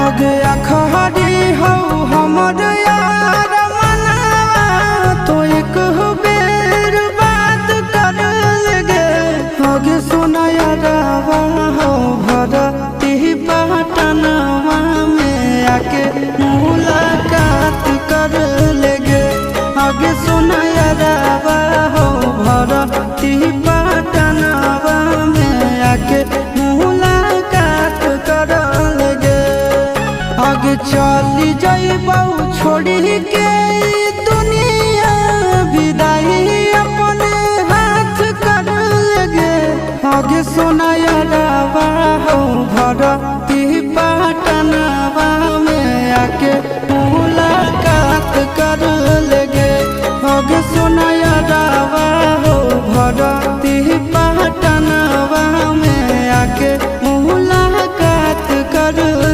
आगे अखड़ी हो हमर यार मनावा तो एक बेर बात कर लगे आगे सुना यारवा हो भरती पटनवा में आके मुलाकात कर लगे आगे सुना यारवा हो भरती पटनवा में आके मुलाकात कर लगे आगे चली जाइबौ छोड़ी के दुनिया विदाई अपने हाथ कर लगे आगे सुना यारवा हो भरती